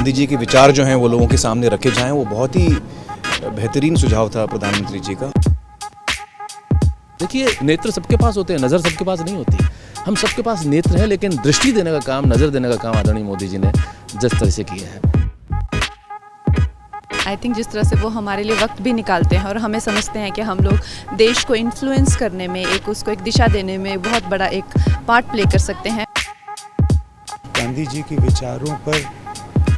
गांधी जी के विचार जो हैं वो लोगों के सामने रखे जाएं, वो बहुत ही बेहतरीन सुझाव था प्रधानमंत्री जी का। देखिए, नेत्र सबके पास होते हैं, नज़र सबके पास नहीं होती। हम सबके पास नेत्र है, लेकिन दृष्टि देने का काम, नज़र देने का काम आदरणीय मोदी जी ने जिस तरह से किया है, आई थिंक जिस तरह से वो हमारे लिए वक्त भी निकालते हैं और हमें समझते हैं कि हम लोग देश को इन्फ्लुएंस करने में, उसको एक दिशा देने में बहुत बड़ा एक पार्ट प्ले कर सकते हैं। गांधी जी के विचारों पर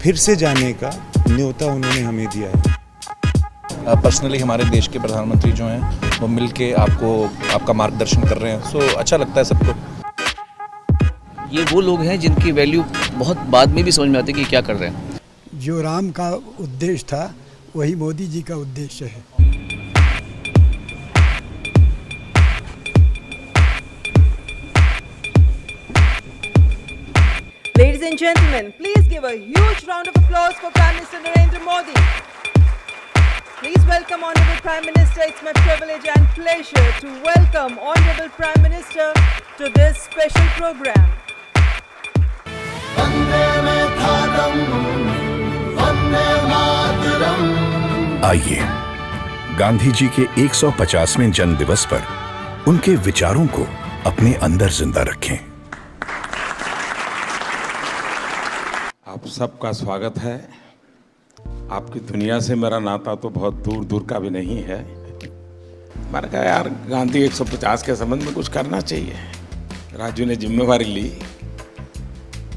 फिर से जाने का न्योता उन्होंने हमें दिया है। पर्सनली हमारे देश के प्रधानमंत्री जो हैं वो मिल के आपका मार्गदर्शन कर रहे हैं, सो अच्छा लगता है सबको। ये वो लोग हैं जिनकी वैल्यू बहुत बाद में भी समझ में आती है कि क्या कर रहे हैं। जो राम का उद्देश्य था वही मोदी जी का उद्देश्य है। Ladies and gentlemen, please give a huge round of applause for Prime Minister Narendra Modi. Please welcome Honorable Prime Minister. It's my privilege and pleasure to welcome Honorable Prime Minister to this special program. आइए गांधी जी के 150वें जन्म दिवस पर उनके विचारों को अपने अंदर जिंदा रखें। आप सबका स्वागत है। आपकी दुनिया से मेरा नाता तो बहुत दूर दूर का भी नहीं है। मैंने कहा यार गांधी 150 के संबंध में कुछ करना चाहिए। राजू ने जिम्मेवारी ली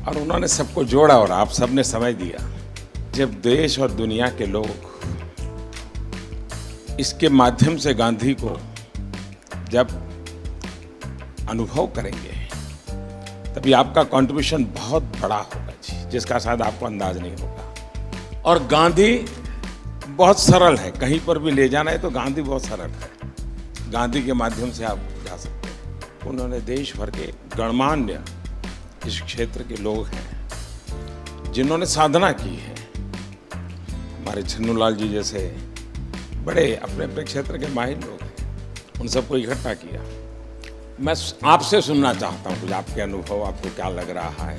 और उन्होंने सबको जोड़ा और आप सबने समय दिया। जब देश और दुनिया के लोग इसके माध्यम से गांधी को जब अनुभव करेंगे तभी आपका कंट्रीब्यूशन बहुत बड़ा होगा जी, जिसका शायद आपको अंदाज नहीं होगा। और गांधी बहुत सरल है, कहीं पर भी ले जाना है तो गांधी बहुत सरल है। गांधी के माध्यम से आप जा सकते हैं। उन्होंने देश भर के गणमान्य इस क्षेत्र के लोग हैं जिन्होंने साधना की है। हमारे छन्नूलाल जी जैसे बड़े अपने अपने क्षेत्र के माहिर लोग हैं, उन सबको इकट्ठा किया। मैं आपसे सुनना चाहता हूँ कुछ आपके अनुभव, आपको क्या लग रहा है,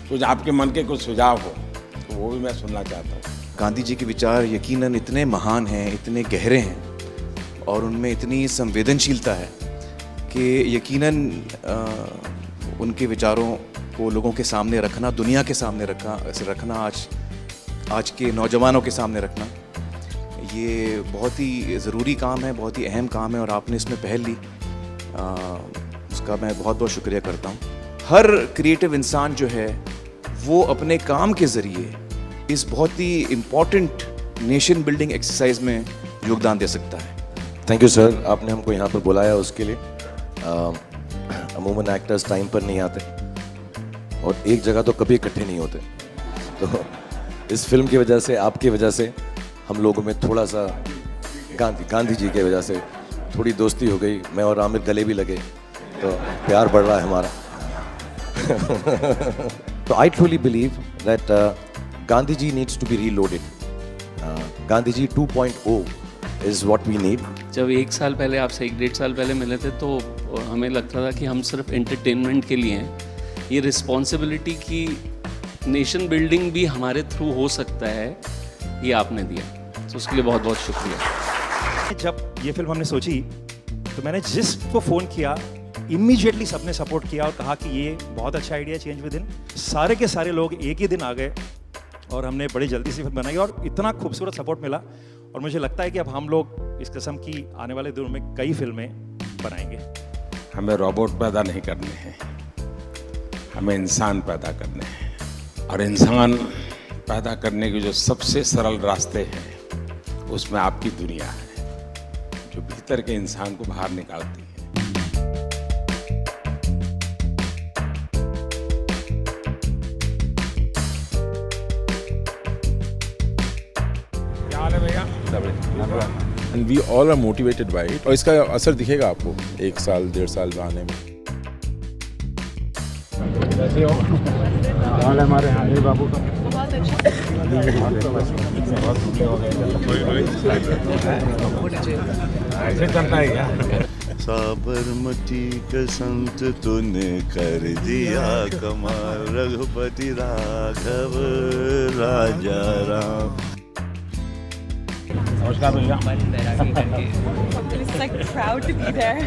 कुछ आपके मन के कुछ सुझाव हो तो वो भी मैं सुनना चाहता हूँ। गांधी जी के विचार यकीनन इतने महान हैं, इतने गहरे हैं और उनमें इतनी संवेदनशीलता है कि यकीनन उनके विचारों को लोगों के सामने रखना, दुनिया के सामने रखना, आज के नौजवानों के सामने रखना, ये बहुत ही ज़रूरी काम है, बहुत ही अहम काम है और आपने इसमें पहल ली, उसका मैं बहुत बहुत शुक्रिया करता हूँ। हर क्रिएटिव इंसान जो है वो अपने काम के ज़रिए इस बहुत ही इम्पॉर्टेंट नेशन बिल्डिंग एक्सरसाइज में योगदान दे सकता है। थैंक यू सर, आपने हमको यहाँ पर बुलाया उसके लिए। अमूमन एक्टर्स टाइम पर नहीं आते और एक जगह तो कभी इकट्ठे नहीं होते, तो इस फिल्म की वजह से, आपकी वजह से हम लोगों में थोड़ा सा गांधी जी की वजह से थोड़ी दोस्ती हो गई। मैं और आमिर गले भी लगे तो प्यार बढ़ रहा है हमारा। तो I truly believe that Gandhi ji needs to be reloaded. Gandhi ji 2.0 is what we need. जब 1 साल पहले आपसे 1-1.5 साल पहले मिले थे तो हमें लगता था कि हम सिर्फ एंटरटेनमेंट के लिए हैं। ये रिस्पॉन्सिबिलिटी की नेशन बिल्डिंग भी हमारे थ्रू हो सकता है, ये आपने दिया, तो उसके लिए बहुत बहुत शुक्रिया। जब ये फिल्म हमने सोची तो मैंने जिसको फ़ोन किया इमीडिएटली सबने सपोर्ट किया और कहा कि ये बहुत अच्छा आइडिया, चेंज विद इन। सारे के सारे लोग एक ही दिन आ गए और हमने बड़ी जल्दी से फिल्म बनाई और इतना खूबसूरत सपोर्ट मिला। और मुझे लगता है कि अब हम लोग इस किस्म की आने वाले दिनों में कई फिल्में बनाएंगे। हमें रोबोट पैदा नहीं करने हैं, हमें इंसान पैदा करने हैं। और इंसान पैदा करने के जो सबसे सरल रास्ते हैं उसमें आपकी दुनिया है, जो भीतर के इंसान को बाहर निकालती है। क्या हाल है भैया? And we all are motivated by it. और इसका असर दिखेगा आपको 1 साल 1.5 साल में आने में। कैसे हो? हाल हमारे हानि बाबू का बहुत अच्छा। ऐसे चलता है क्या? साबरमती का संत तूने कर दिया कमाल, रघुपति राघव राजा राम। नमस्कार भैया। It's like proud to be there.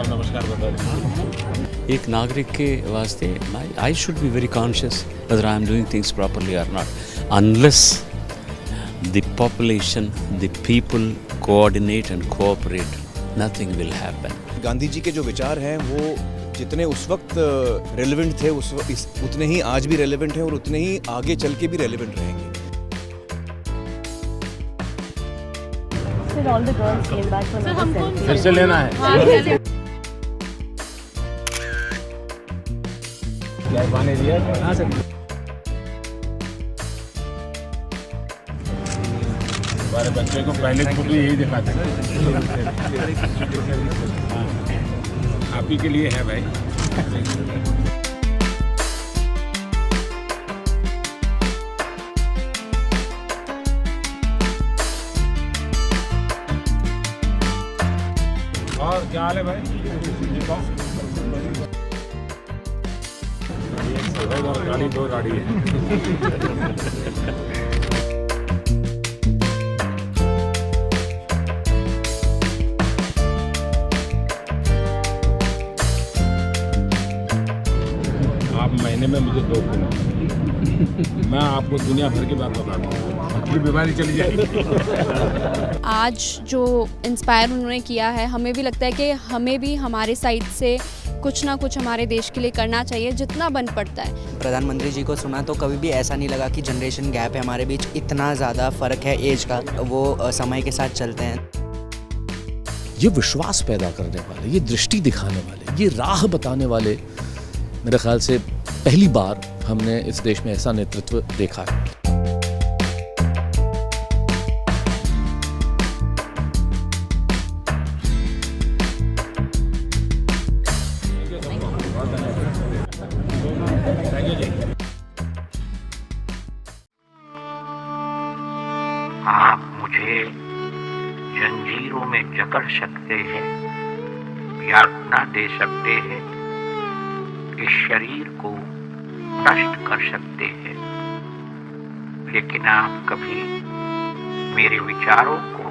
नमस्कार बता एक नागरिक के वास्ते I should be very conscious whether I am doing things properly or not. Unless the population, the people coordinate and cooperate, nothing will happen. Gandhi ji के जो विचार हैं वो जितने उस वक्त रेलेवेंट थे उतने ही आज भी रेलेवेंट हैं और उतने ही आगे चल के भी रेलेवेंट रहेंगे। All the girls came back for another selfie. फिर से लेना है। क्या पानी दिया? हाँ सर। हमारे बच्चे को पहले फुट यही दिखाते हैं। आप ही के लिए है भाई। और क्या हाल है भाई? गाड़ी दो गाड़ी है। आप महीने में मुझे 2 दिन मैं आपको दुनिया भर की बात बताता हूँ, अपनी बीमारी चली जाएगी। आज जो इंस्पायर उन्होंने किया है, हमें भी लगता है कि हमें भी हमारे साइड से कुछ ना कुछ हमारे देश के लिए करना चाहिए, जितना बन पड़ता है। प्रधानमंत्री जी को सुना तो कभी भी ऐसा नहीं लगा कि जनरेशन गैप है हमारे बीच, इतना ज़्यादा फ़र्क है एज का, वो समय के साथ चलते हैं। ये विश्वास पैदा करने वाले, ये दृष्टि दिखाने वाले, ये राह बताने वाले, मेरे ख्याल से पहली बार हमने इस देश में ऐसा नेतृत्व देखा है। आप मुझे जंजीरों में जकड़ सकते हैं, यातना दे सकते हैं, इस शरीर को नष्ट कर सकते हैं, लेकिन आप कभी मेरे विचारों को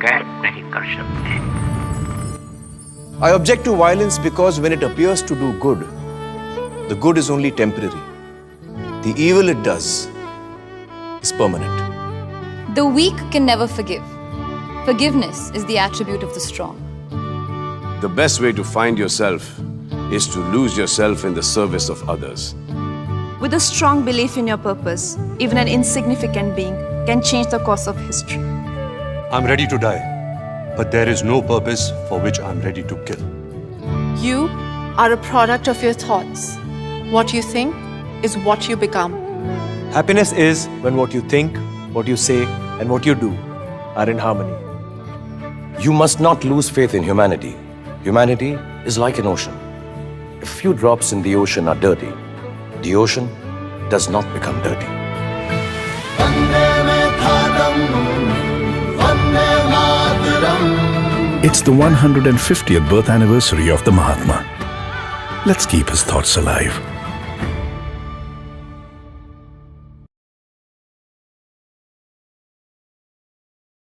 कैद नहीं कर सकते। I object to violence because when it appears to do good, the good is only temporary. The evil it does is permanent. The weak can never forgive. Forgiveness is the attribute of the strong. The best way to find yourself is to lose yourself in the service of others. With a strong belief in your purpose, even an insignificant being can change the course of history. I'm ready to die, but there is no purpose for which I'm ready to kill. You are a product of your thoughts. What you think is what you become. Happiness is when what you think, what you say, and what you do are in harmony. You must not lose faith in humanity. Humanity is like an ocean. If few drops in the ocean are dirty, the ocean does not become dirty. It's the 150th birth anniversary of the Mahatma. Let's keep his thoughts alive.